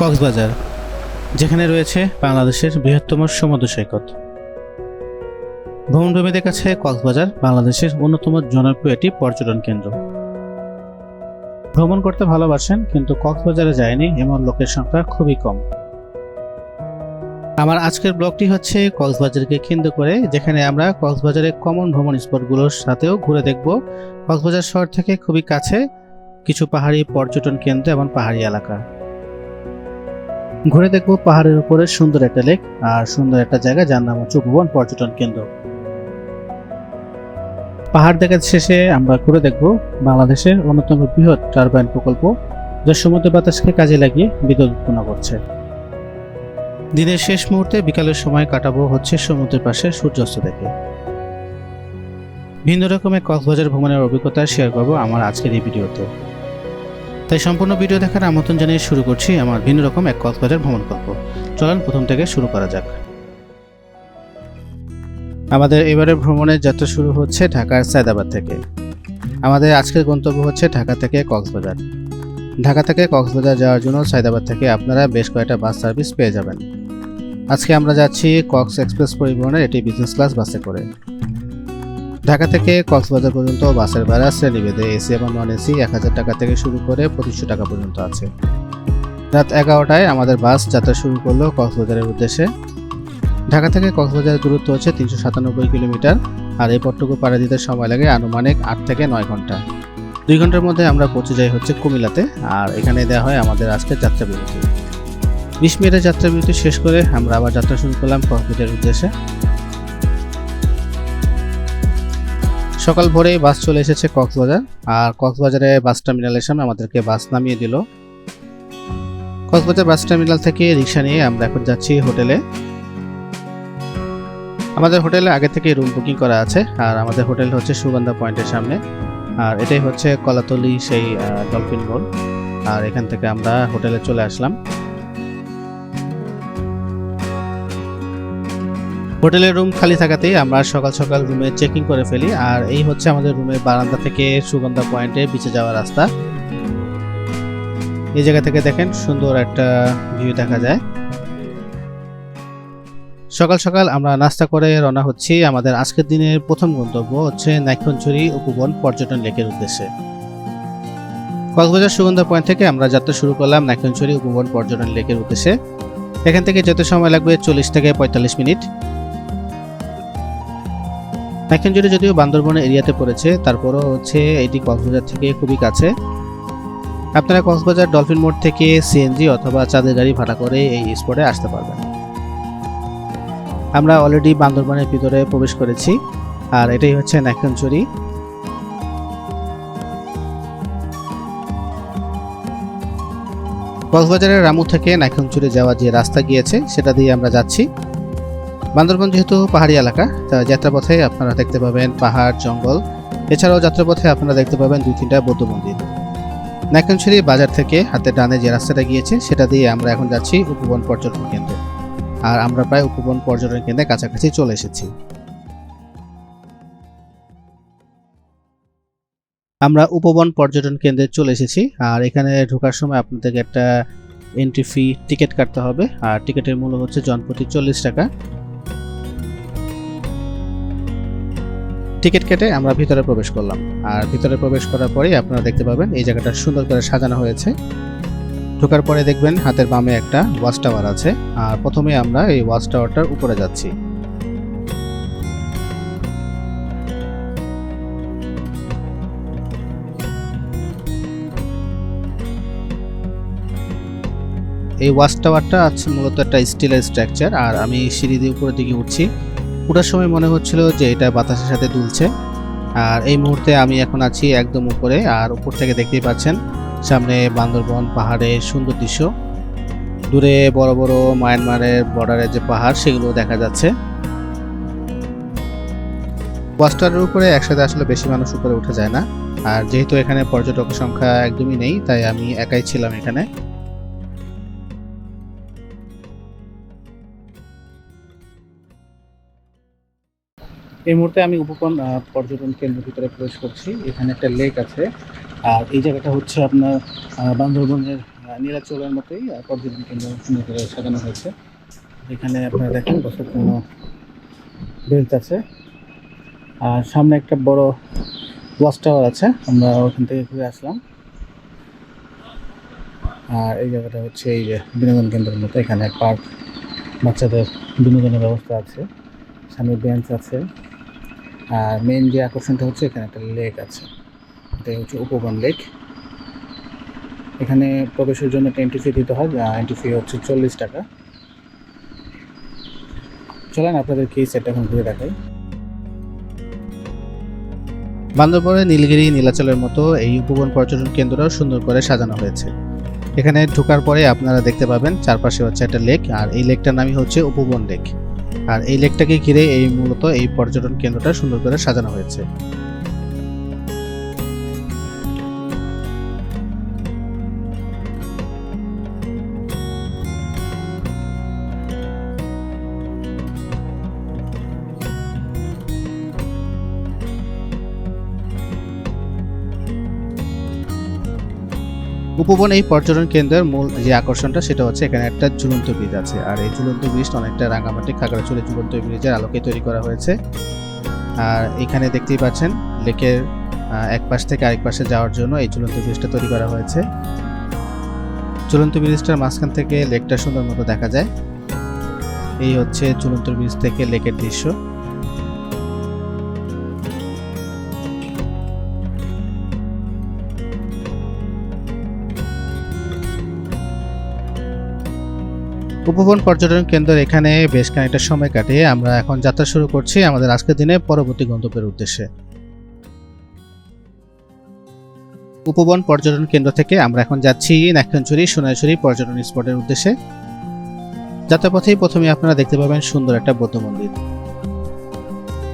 কক্সবাজার, যেখানে রয়েছে বাংলাদেশের বৃহত্তম সমুদ্র সৈকত। ভ্রমণপ্রেমীদের কাছে কক্সবাজার বাংলাদেশের অন্যতম জনপ্রিয় একটি পর্যটন কেন্দ্র। ভ্রমণ করতে ভালোবাসেন কিন্তু কক্সবাজারে যায়নি এমন লোকের সংখ্যা খুবই কম। আমার আজকের ব্লগটি হচ্ছে কক্সবাজারকে কেন্দ্র করে, যেখানে আমরা কক্সবাজারের কমন ভ্রমণ স্পটগুলোর সাথেও ঘুরে দেখব কক্সবাজার শহর থেকে খুবই কাছে কিছু পাহাড়ি পর্যটন কেন্দ্র এবং পাহাড়ি এলাকা। ঘুরে দেখব পাহাড়ের উপরে সুন্দর একটা লেক আর সুন্দর একটা জায়গা যার নাম হচ্ছে উপবন পর্যটন কেন্দ্র। পাহাড় দেখার শেষে আমরা ঘুরে দেখব বাংলাদেশের অন্যতম বৃহৎ টারবাইন প্রকল্প, যা সমুদ্র বাতাসকে কাজে লাগিয়ে বিদ্যুৎ উৎপন্ন করছে। দিনের শেষ মুহূর্তে বিকালের সময় কাটাবো হচ্ছে সমুদ্রের পাশে সূর্যাস্ত দেখে। ভিন্ন রকমের কক্সবাজার ভ্রমণের অভিজ্ঞতা শেয়ার করব আমার আজকের এই ভিডিওতে। তাই সম্পূর্ণ ভিডিও দেখার আমন্ত্রণ জানিয়ে শুরু করছি আমার ভিন্ন রকম এক কক্সবাজার ভ্রমণ গল্প। চলুন প্রথম থেকে শুরু করা যাক। আমাদের এবারে ভ্রমণের যাত্রা শুরু হচ্ছে ঢাকার সায়দাবাদ থেকে। আমাদের আজকের গন্তব্য হচ্ছে ঢাকা থেকে কক্সবাজার। ঢাকা থেকে কক্সবাজার যাওয়ার জন্য সায়দাবাদ থেকে আপনারা বেশ কয়েকটা বাস সার্ভিস পেয়ে যাবেন। আজকে আমরা যাচ্ছি কক্স এক্সপ্রেস পরিবহনের এটি বিজনেস ক্লাস বাসে করে। ঢাকা থেকে কক্সবাজার পর্যন্ত বাসের ভাড়া শ্রেণীভেদে এসি এবং নন এসি 1000 টাকা থেকে শুরু করে 2500 টাকা পর্যন্ত আছে। রাত 11টায় আমাদের বাস যাত্রা শুরু করলো কক্সবাজারের উদ্দেশ্যে। ঢাকা থেকে কক্সবাজারের দূরত্ব হচ্ছে 397 কিলোমিটার, আর এই পথটুকু পাড়ি দিতে সময় লাগে আনুমানিক 8 থেকে 9 ঘন্টা। 2 ঘন্টার মধ্যে আমরা পৌঁছে যাই হচ্ছে কুমিল্লাতে, আর এখানে দেওয়া হয় আমাদের আজকের যাত্রা বিরতি। 20 মিনিটের যাত্রা বিরতি শেষ করে আমরা আবার যাত্রা শুরু করলাম কক্সবাজারের উদ্দেশ্যে। সকাল ভোরেই বাস চলে এসেছে কক্সবাজার, আর কক্সবাজারে বাস টার্মিনালের সামনে আমাদেরকে বাস নামিয়ে দিল। কক্সবাজার বাস টার্মিনাল থেকে রিক্সা নিয়ে আমরা এখন যাচ্ছি হোটেলে। আমাদের হোটেলে আগে থেকে রুম বুকিং করা আছে, আর আমাদের হোটেল হচ্ছে সুগন্ধা পয়েন্টের সামনে, আর এটাই হচ্ছে কলাতলি সেই ডলফিন মোড়। আর এখান থেকে আমরা হোটেলে চলে আসলাম। হোটেলের রুম খালি থাকাতেই আমরা সকাল সকাল রুমে চেকিং করে ফেলি, আর এই হচ্ছে আমাদের রুমের বারান্দা থেকে সুগন্ধা পয়েন্টে বিচে যাওয়ার রাস্তা। এই জায়গা থেকে দেখেন সুন্দর একটা ভিউ দেখা যায়। সকাল সকাল আমরা নাস্তা করে রওনা হচ্ছি আমাদের আজকের দিনের প্রথম গন্তব্য হচ্ছে নাইক্ষ্যংছড়ি উপবন পর্যটন লেকের উদ্দেশ্যে। কক্সবাজার সুগন্ধা পয়েন্ট থেকে আমরা যাত্রা শুরু করলাম নাইক্ষ্যংছড়ি উপবন পর্যটন লেকের উদ্দেশ্যে। এখান থেকে যেতে সময় লাগবে 40 থেকে 45 মিনিট। নাইক্ষ্যংছড়ি যদিও বান্দরবনের এরিয়াতে পড়েছে, তারপরও হচ্ছে এটি কক্সবাজার থেকে খুবই কাছে। আপনারা কক্সবাজার ডলফিন মোড় থেকে সিএনজি অথবা চাঁদের গাড়ি ভাড়া করে এই স্পটে আসতে পারবেন। আমরা অলরেডি বান্দরবনের ভিতরে প্রবেশ করেছি, আর এটাই হচ্ছে নাইক্ষ্যংছড়ি। কক্সবাজারের রামু থেকে নাইক্ষ্যংছড়ি যাওয়া যে রাস্তা গিয়েছে সেটা দিয়ে আমরা যাচ্ছি। বান্দরবন যেহেতু পাহাড়ি এলাকা, তা যাত্রাপথে আপনারা দেখতে পাবেন পাহাড় জঙ্গল, এছাড়াও যাত্রাপথে আপনারা দেখতে পাবেন 2-3টা বৌদ্ধ মন্দির। নাইক্ষ্যংছড়ি বাজার থেকে হাতের ডানে যে রাস্তাটা গিয়েছে সেটা দিয়ে আমরা এখন যাচ্ছি উপবন পর্যটন কেন্দ্রে, আর আমরা প্রায় উপবন পর্যটন কেন্দ্রের কাছাকাছি চলে এসেছি। আমরা উপবন পর্যটন কেন্দ্রে চলে এসেছি, আর এখানে ঢোকার সময় আপনাদেরকে একটা এন্ট্রি ফি টিকিট কাটতে হবে, আর টিকিটের মূল্য হচ্ছে জনপ্রতি 40 টাকা। টিকিট কেটে আমরা ভিতরে প্রবেশ করলাম, আর ভিতরে প্রবেশ করার পরেই আপনারা দেখতে পাবেন এই জায়গাটা সুন্দর করে সাজানো হয়েছে। ঢোকার পরে দেখবেন হাতের বামে একটা ওয়াচ টাওয়ার আছে, আর প্রথমে আমরা এই ওয়াচ টাওয়ারটার উপরে যাচ্ছি। এই ওয়াচ টাওয়ারটা আছে মূলত একটা স্টিলের স্ট্রাকচার, আর আমি সিঁড়ি দিয়ে উপরের দিকে উঠছি। ওঠার সময় মনে হচ্ছিল যে এটা বাতাসের সাথে দুলছে। আর এই মুহূর্তে আমি এখন আছি একদম উপরে, আর উপর থেকে দেখতেই পাচ্ছেন সামনে বান্দরবন পাহাড়ের সুন্দর দৃশ্য। দূরে বড় বড় মায়ানমারের বর্ডারের যে পাহাড় সেগুলো দেখা যাচ্ছে। ওয়াচ টাওয়ারের উপরে একসাথে আসলে বেশি মানুষ উপরে উঠে যায় না, আর যেহেতু এখানে পর্যটকের সংখ্যা একদমই নেই তাই আমি একাই ছিলাম এখানে। এই মুহূর্তে আমি উপবন পর্যটন কেন্দ্রের ভিতরে প্রবেশ করছি। এখানে একটা লেক আছে, আর এই জায়গাটা হচ্ছে আপনার বান্দরবনের নীলাচলের মতোই পর্যটন কেন্দ্র সুন্দর করে সাজানো হয়েছে। এখানে আপনারা দেখেন বসার জন্য বেঞ্চ আছে, আর সামনে একটা বড় ওয়াচ টাওয়ার আছে, আমরা ওখান থেকে ঘুরে আসলাম। আর এই জায়গাটা হচ্ছে এই যে বিনোদন কেন্দ্রের মতো, এখানে পার্ক, বাচ্চাদের বিনোদনের ব্যবস্থা আছে, সামনে বেঞ্চ আছে। আর মেন যে আকর্ষণটা হচ্ছে এখানে একটা লেক আছে, এটা হচ্ছে উপবন লেক। এখানে প্রবেশের জন্য একটা এন্ট্রি ফি দিতে হয়, এন্ট্রি ফি হচ্ছে 40 টাকা। চলেন আপনাদেরকে এই সেটটা এখন ঘুরে দেখাই। বান্দরবনের নীলগিরি নীলাচলের মতো এই উপবন পর্যটন কেন্দ্রটাও সুন্দর করে সাজানো হয়েছে। এখানে ঢোকার পরে আপনারা দেখতে পাবেন চারপাশে হচ্ছে একটা লেক, আর এই লেকটার নামই হচ্ছে উপবন লেক। আর এই লেকটাকে ঘিরে এই মূলত এই পর্যটন কেন্দ্রটা সুন্দর করে সাজানো হয়েছে। উপবন এই পর্যটন কেন্দ্রের মূল যে আকর্ষণটা সেটা হচ্ছে এখানে একটা ঝুলন্ত ব্রিজ আছে, আর এই ঝুলন্ত ব্রিজটা অনেকটা রাঙামাটি খাগড়াছড়ি ঝুলন্ত ব্রিজের আলোকে তৈরি করা হয়েছে। আর এখানে দেখতেই পাচ্ছেন লেকের এক পাশ থেকে আরেক পাশে যাওয়ার জন্য এই ঝুলন্ত ব্রিজটা তৈরি করা হয়েছে। ঝুলন্ত ব্রিজটার মাঝখান থেকে লেকটা সুন্দর মতো দেখা যায়। এই হচ্ছে ঝুলন্ত ব্রিজ থেকে লেকের দৃশ্য। উপবন পর্যটন কেন্দ্র এখানে বেশ খানিকটা সময় কাটিয়ে আমরা এখন যাত্রা শুরু করছি আমাদের আজকের দিনে পরবর্তী গন্তব্যের উদ্দেশ্যে। উপবন পর্যটন কেন্দ্র থেকে আমরা এখন যাচ্ছি নাইক্ষ্যংছড়ি সোনাইছড়ি পর্যটন স্পটের উদ্দেশ্যে। যাত্রাপথেই প্রথমে আপনারা দেখতে পাবেন সুন্দর একটা বৌদ্ধ মন্দির।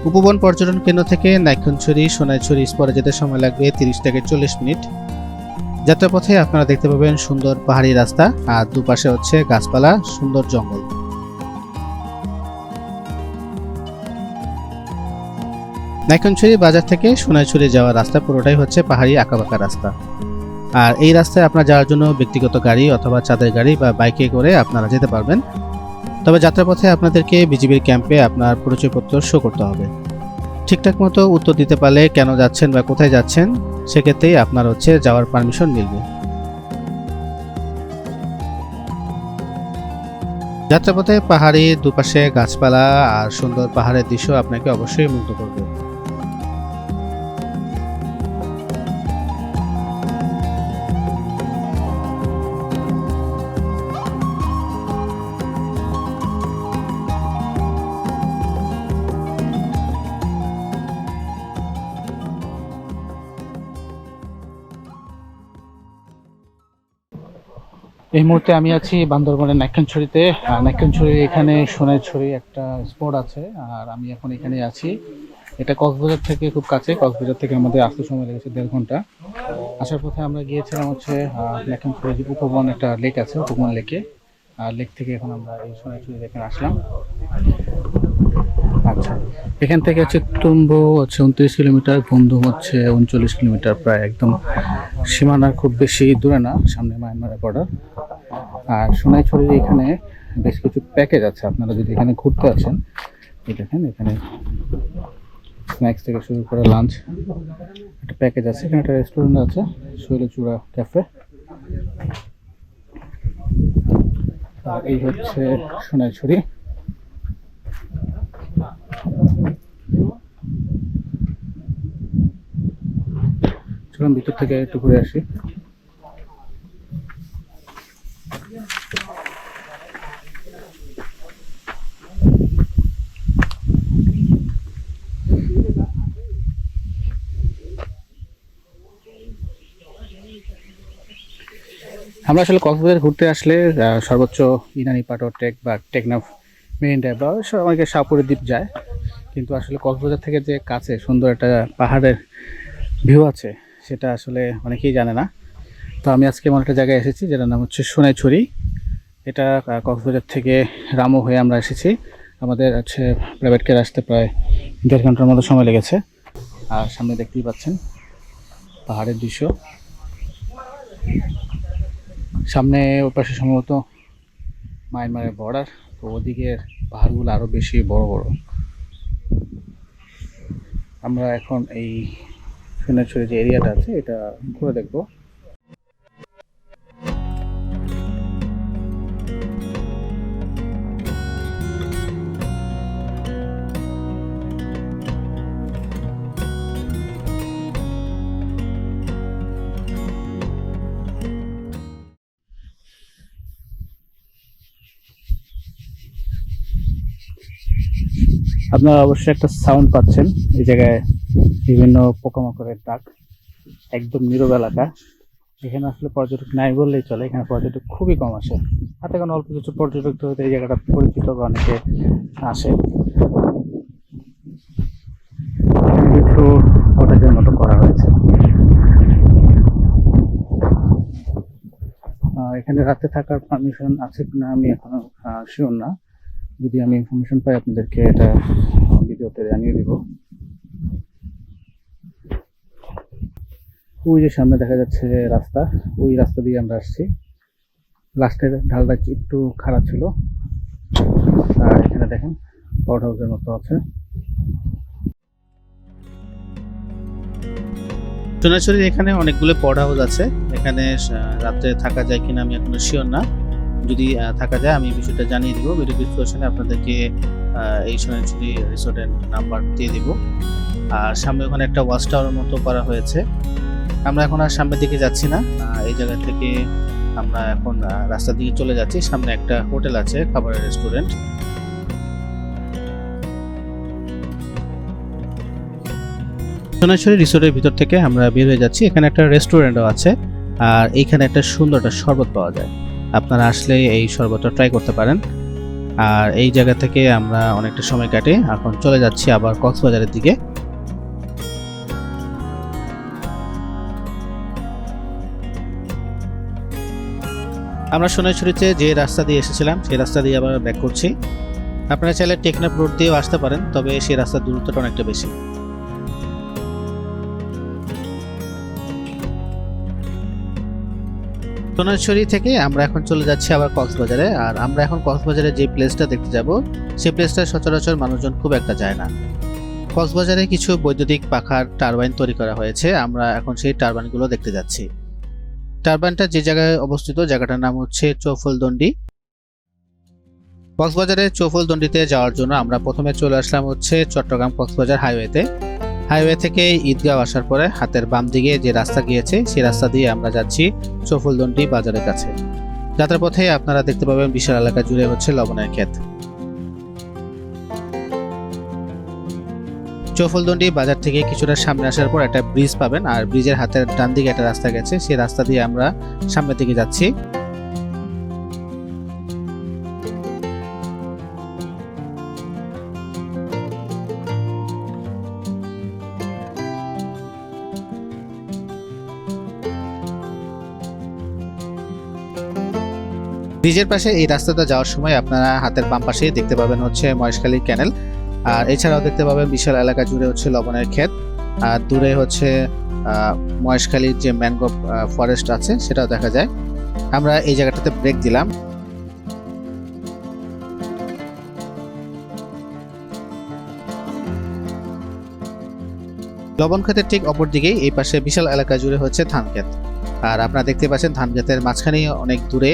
উপবন পর্যটন কেন্দ্র থেকে নাইক্ষ্যংছড়ি সোনাইছড়ি স্পটে যেতে সময় লাগবে 30 থেকে 40 মিনিট। যাত্রাপথে আপনারা দেখতে পাবেন সুন্দর পাহাড়ি রাস্তা, আর দুপাশে হচ্ছে গাছপালা, সুন্দর জঙ্গল। নাইক্ষ্যংছড়ি বাজার থেকে সোনাইছড়ি যাওয়ার রাস্তা পুরোটাই হচ্ছে পাহাড়ি আঁকাবাঁকা রাস্তা। আর এই রাস্তায় আপনারা যাওয়ার জন্য ব্যক্তিগত গাড়ি অথবা চাঁদের গাড়ি বা বাইকে করে আপনারা যেতে পারবেন। তবে যাত্রাপথে আপনাদেরকে বিজিবির ক্যাম্পে আপনার পরিচয়পত্র শো করতে হবে। ঠিকঠাক মতো উত্তর দিতে পারলে কেন যাচ্ছেন বা কোথায় যাচ্ছেন সেক্ষেত্রেই আপনার হচ্ছে যাওয়ার পারমিশন মিলবে। যাত্রাপথে পাহাড়ি দুপাশে গাছপালা আর সুন্দর পাহাড়ের দৃশ্য আপনাকে অবশ্যই মুগ্ধ করবে। এই মুহূর্তে আমি আছি বান্দরবনের নাইক্ষ্যংছড়িতে। নাইক্ষ্যংছড়ির এখানে সোনাইছড়ি একটা স্পট আছে, আর আমি এখন এখানে আছি। এটা কক্সবাজার থেকে খুব কাছে, কক্সবাজার থেকে আমাদের আসতে সময় লেগেছে 1.5 ঘন্টা। আসার পথে আমরা গিয়েছিলাম হচ্ছে নাইক্ষ্যংছড়ি যে উপবন একটা লেক আছে, উপবন লেকে। আর লেক থেকে এখন আমরা এই সোনাইছড়ি এখানে আসলাম। আচ্ছা, এখান থেকে হচ্ছে তুম্বু হচ্ছে 29 কিলোমিটার, বন্ধু হচ্ছে 39 কিলোমিটার, প্রায় একদম সীমানার খুব বেশি দূরে না, সামনে মায়ানমারের বর্ডার। আর সোনাইছড়ির এখানে বেশ কিছু প্যাকেজ আছে, আপনারা যদি এখানে ঘুরতে আসেন, এই দেখেন এখানে স্ন্যাক্স থেকে শুরু করে লাঞ্চ একটা প্যাকেজ আছে। এখানে একটা রেস্টুরেন্ট আছে, শৈলচূড়া ক্যাফে। আর এই হচ্ছে সোনাইছড়ি। চলুন ভিতর থেকে একটু ঘুরে আসি। আমরা আসলে কক্সবাজার ঘুরতে আসলে সর্বোচ্চ ইনানি পাটর টেক বা টেকনাফ মেরিন ড্রাইভ বা অনেকে শাহপুরের দ্বীপ যায়, কিন্তু আসলে কক্সবাজার থেকে যে কাছে সুন্দর একটা পাহাড়ের ভিউ আছে সেটা আসলে অনেকেই জানে না। তো আমি আজকে এমন একটা জায়গায় এসেছি যেটার নাম হচ্ছে সোনাইছড়ি। এটা কক্সবাজার থেকে রামু হয়ে আমরা এসেছি। আমাদের হচ্ছে প্রাইভেট কার আসতে প্রায় 1.5 ঘন্টার মতো সময় লেগেছে। আর সামনে দেখতেই পাচ্ছেন পাহাড়ের দৃশ্য। সামনে ওর পাশে সম্ভবত মায়ানমারের বর্ডার, তো ওদিকে পাহাড়গুলো আরো বেশি বড় বড়। আমরা এখন এই সোনাইছড়ি যে এরিয়াটা আছে এটা ঘুরে দেখবো। আপনারা অবশ্যই একটা সাউন্ড পাচ্ছেন, এই জায়গায় বিভিন্ন পোকামাকড়ের ডাক, একদম নীরব এলাকা। এখানে আসলে পর্যটক নাই বললেই চলে, এখানে পর্যটক খুবই কম আসে। হাতে কোনো অল্প কিছু পর্যটক তো এই জায়গাটা পরিচিত বা অনেকে আসে। কিছু কটেজের মতো করা হয়েছে। এখানে রাতে থাকার পারমিশন আছে কিনা আমি এখনো শিওর না। যদি আমি ইনফরমেশন পাই আপনাদেরকে এটা ভিডিওতে জানিয়ে দিব। ওই যে সামনে দেখা যাচ্ছে রাস্তা, ওই রাস্তা দিয়ে আমরা আসছি। লাস্টের ঢালটা একটু খারাপ ছিল। আর এখানে দেখেন পাওয়ার হাউসের মতো আছে। সোনাইছড়ির এখানে অনেকগুলো পড হাউস আছে। এখানে রাত্রে থাকা যায় কিনা আমি এখনো শিওর না। যদি থাকা যায় আমি বিষয়টা জানিয়ে দিব ভিডিও ডিসক্রিপশনে আপনাদেরকে। এই সোনাইছড়ি রিসোর্টের নাম্বার দিয়ে দিব। আর সামনে ওখানে একটা ওয়াচ টাওয়ারের মতো করা হয়েছে। আমরা এখন আর সামনের দিকে যাচ্ছি না, এই জায়গা থেকে আমরা এখন রাস্তার দিকে চলে যাচ্ছি। সামনে একটা হোটেল আছে, খাবারের রেস্টুরেন্ট। সোনাইছড়ি রিসোর্টের ভিতর থেকে আমরা বের হয়ে যাচ্ছি। এখানে একটা রেস্টুরেন্টও আছে, আর এইখানে একটা সুন্দর একটা শরবত পাওয়া যায়। আপনারা আসলে এই শরবতটা ট্রাই করতে পারেন। আর এই জায়গা থেকে আমরা অনেকটা সময় কাটে এখন চলে যাচ্ছি আবার কক্সবাজারের দিকে। আমরা সোনাইছড়িতে যে রাস্তা দিয়ে এসেছিলাম সেই রাস্তা দিয়ে আবার ব্যাক করছি। আপনারা চাইলে টেকনাফ রোড দিয়েও আসতে পারেন, তবে সেই রাস্তার দূরত্বটা অনেকটা বেশি। সোনাইছড়ি থেকে আমরা এখন চলে যাচ্ছি আবার কক্সবাজারে। আর আমরা এখন কক্সবাজারে যে প্লেসটা দেখতে যাব সেই প্লেসটা সচরাচর মানুষজন খুব একটা যায় না। কক্সবাজারে কিছু বৈদ্যুতিক পাখার টারবাইন তৈরি করা হয়েছে, আমরা এখন সেই টারবাইনগুলো দেখতে যাচ্ছি। টারবাইনটা যে জায়গায় অবস্থিত জায়গাটার নাম হচ্ছে চৌফুলদন্ডি। কক্সবাজারে চৌফুলদন্ডিতে যাওয়ার জন্য আমরা প্রথমে চলে আসলাম হচ্ছে চট্টগ্রাম কক্সবাজার হাইওয়েতে। হাইওয়ে থেকে ঈদগাঁও আসার পরে হাতের বাম দিকে যে রাস্তা গিয়েছে সেই রাস্তা দিয়ে আমরা যাচ্ছি চৌফুলদন্ডি বাজারের কাছে। যাত্রার পথে আপনারা দেখতে পাবেন বিশাল এলাকা জুড়ে হচ্ছে লবণের ক্ষেত। চৌফুলদন্ডি বাজার থেকে কিছুটা সামনে আসার পর একটা ব্রিজ পাবেন, আর ব্রিজের হাতের ডান দিকে একটা রাস্তা গেছে, সেই রাস্তা দিয়ে আমরা সামনের দিকে যাচ্ছি। ব্রিজের পাশে এই রাস্তাটা যাওয়ার সময় আপনারা হাতের বাম পাশেই দেখতে পাবেন হচ্ছে মহেশখালী ক্যানেল। আর এছাড়াও দেখতে পাবেন বিশাল এলাকা জুড়ে হচ্ছে লবণের ক্ষেত, আর দূরে হচ্ছে মহেশখালীর যে ম্যানগ্রোভ ফরেস্ট আছে সেটাও দেখা যায়। আমরা এই জায়গাটাতে ব্রেক দিলাম। লবণ ক্ষেতের ঠিক অপর দিকেই এই পাশে বিশাল এলাকা জুড়ে হচ্ছে ধান ক্ষেত। আর আপনারা দেখতে পাচ্ছেন ধান ক্ষেতের মাঝখানে অনেক দূরে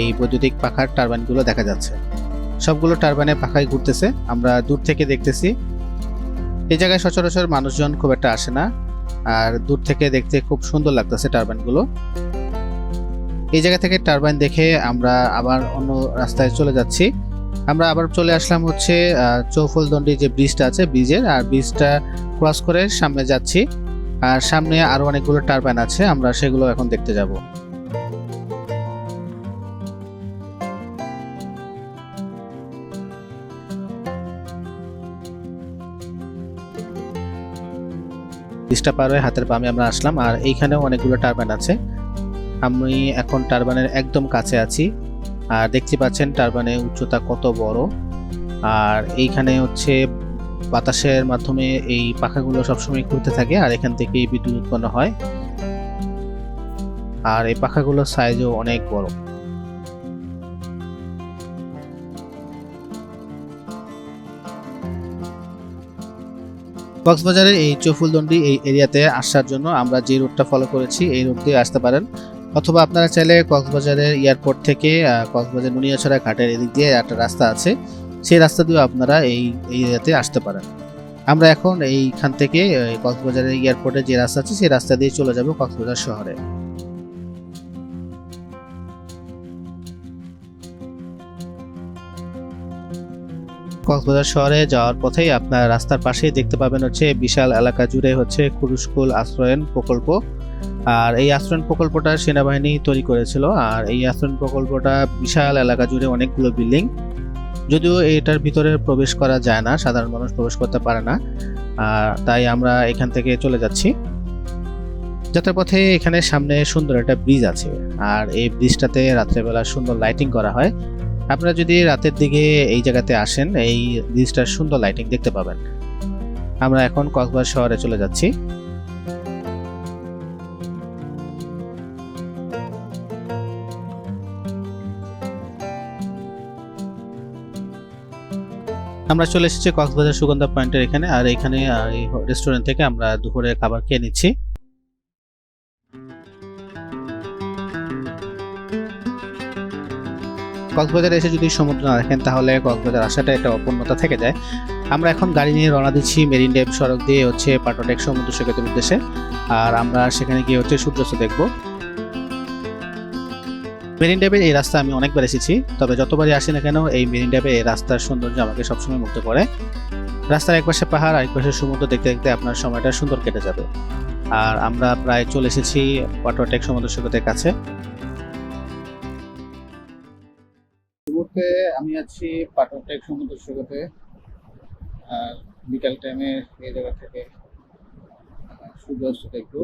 এই বৈদ্যুতিক পাখার টারবাইনগুলো দেখা যাচ্ছে। সবগুলো টারবাইনের পাখায় ঘুরতেছে, আমরা দূর থেকে দেখতেছি। এই জায়গায় সচরাচর মানুষজন খুব একটা আসে না, আর দূর থেকে দেখতে খুব সুন্দর লাগতেছে টারবাইনগুলো। এই জায়গা থেকে টারবাইন দেখে আমরা আবার অন্য রাস্তায় চলে যাচ্ছি। আমরা আবার চলে আসলাম হচ্ছে চৌফুলদন্ডি যে ব্রিজটা আছে ব্রিজের, আর ব্রিজটা ক্রস করে সামনে যাচ্ছি। আর সামনে আরো অনেকগুলো টারবাইন আছে, আমরা সেগুলো এখন দেখতে যাব। ব্রিজটা পার হয়ে হাতের বামে আমরা আসলাম, আর এইখানেও অনেকগুলো টারবাইন আছে। আমি এখন টারবাইনের একদম কাছে আছি, আর দেখতে পাচ্ছেন টারবাইনের উচ্চতা কত বড়। আর এইখানে হচ্ছে বাতাসের মাধ্যমে এই পাখাগুলো সবসময় ঘুরতে থাকে, আর এখান থেকে বিদ্যুৎ উৎপন্ন হয়। আর এই পাখাগুলোর সাইজও অনেক বড়। কক্সবাজারের এই চৌফুলদন্ডি এই এরিয়াতে আসার জন্য আমরা যে রুটটা ফলো করেছি এই রুট দিয়ে আসতে পারেন, অথবা আপনারা চাইলে কক্সবাজারের এয়ারপোর্ট থেকে কক্সবাজার নুনিয়াছড়া ঘাটের এদিক দিয়ে একটা রাস্তা আছে, সেই রাস্তা দিয়েও আপনারা এই এরিয়াতে আসতে পারেন। আমরা এখন এইখান থেকে কক্সবাজারের এয়ারপোর্টে যে রাস্তা আছে সেই রাস্তা দিয়ে চলে যাব কক্সবাজার শহরে। কক্সবাজার শহরে যাওয়ার পথেই আপনার রাস্তার পাশেই দেখতে পাবেন হচ্ছে বিশাল এলাকা জুড়ে হচ্ছে কুরুশকুল আশ্রয়ন প্রকল্প। আর এই আশ্রয়ন প্রকল্পটা সেনাবাহিনী তৈরি করেছিল। আর এই আশ্রয়ন প্রকল্পটা বিশাল এলাকা জুড়ে অনেকগুলো বিল্ডিং, যদিও এটার ভিতরে প্রবেশ করা যায় না, সাধারণ মানুষ প্রবেশ করতে পারে না, তাই আমরা এখান থেকে চলে যাচ্ছি। যাত্রার পথে এখানে সামনে সুন্দর একটা ব্রিজ আছে, আর এই ব্রিজটাতে রাত্রেবেলা সুন্দর লাইটিং করা হয়। আপনারা যদি রাতের দিকে এই জায়গাতে আসেন, এই ব্রিজটার সুন্দর লাইটিং দেখতে পাবেন। আমরা এখন কক্সবাজার শহরে চলে যাচ্ছি। আমরা চলে এসেছি কক্সবাজার সুগন্ধা পয়েন্টের এখানে, আর এখানে এই রেস্টুরেন্ট থেকে আমরা দুপুরে খাবার খেয়ে নিচ্ছি। কক্সবাজারে এসে যদি সমুদ্র না দেখেন তাহলে কক্সবাজার আসাটা একটা অপূর্ণতা থেকে যায়। আমরা এখন গাড়ি নিয়ে রওনা দিচ্ছি মেরিন ড্রাইভ সড়ক দিয়ে হচ্ছে পাটনটেক সমুদ্র সৈকতের উদ্দেশ্যে। আর আমরা সেখানে গিয়ে হচ্ছে সূর্যাস্ত দেখব। মেরিন ড্রাইভের এই রাস্তা আমি অনেকবার এসেছি, তবে যতবারই আসি না কেন এই মেরিন ড্রাইভের এই রাস্তার সৌন্দর্য আমাকে সবসময় মুগ্ধ করে। রাস্তার একপাশে পাহাড়, আরেক পাশে সমুদ্র দেখতে দেখতে আপনার সময়টা সুন্দর কেটে যাবে। আর আমরা প্রায় চলে এসেছি পাটনটেক সমুদ্র সৈকতের কাছে। মুহূর্তে আমি আছি পাটনটেক সমুদ্র সৈকতে। আর বিকাল টাইমে এই জায়গা থেকে সূর্যাস্ত দেখবো।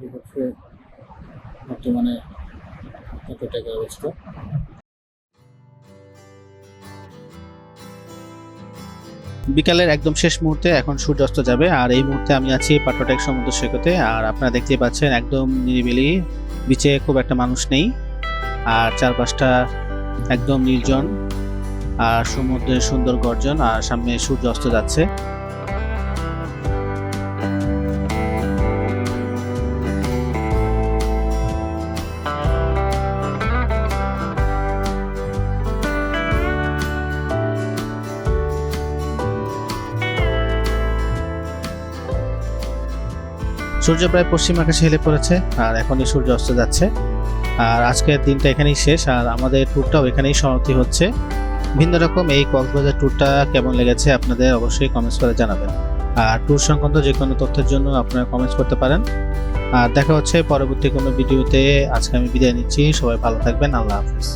এই হচ্ছে বর্তমানে পাটনটেকের অবস্থা। বিকালের একদম শেষ মুহূর্তে এখন সূর্যাস্ত যাবে, আর এই মুহূর্তে আমি আছি পাটনটেক সমুদ্র সৈকতে। আর আপনারা দেখতেই পাচ্ছেন একদম নিরিবিলি, বিচে খুব একটা মানুষ নেই, আর চারপাশটা একদম নির্জন, আর সমুদ্রের সুন্দর গর্জন, আর সামনে সূর্য অস্ত যাচ্ছে। সূর্য প্রায় পশ্চিম আকাশে হেলে পড়েছে, আর এখনই সূর্য অস্ত যাচ্ছে। আর আজকের দিনটা এখানেই শেষ, আর আমাদের ট্যুরটাও এখানেই সমাপ্তি হচ্ছে। ভিন্ন রকম এই কক্সবাজার ট্যুরটা কেমন লেগেছে আপনাদের অবশ্যই কমেন্টস করে জানাবেন। আর ট্যুর সংক্রান্ত যে কোনো তথ্যের জন্য আপনারা কমেন্টস করতে পারেন। আর দেখা হচ্ছে পরবর্তী কোনো ভিডিওতে। আজকে আমি বিদায় নিচ্ছি, সবাই ভালো থাকবেন, আল্লাহ হাফিজ।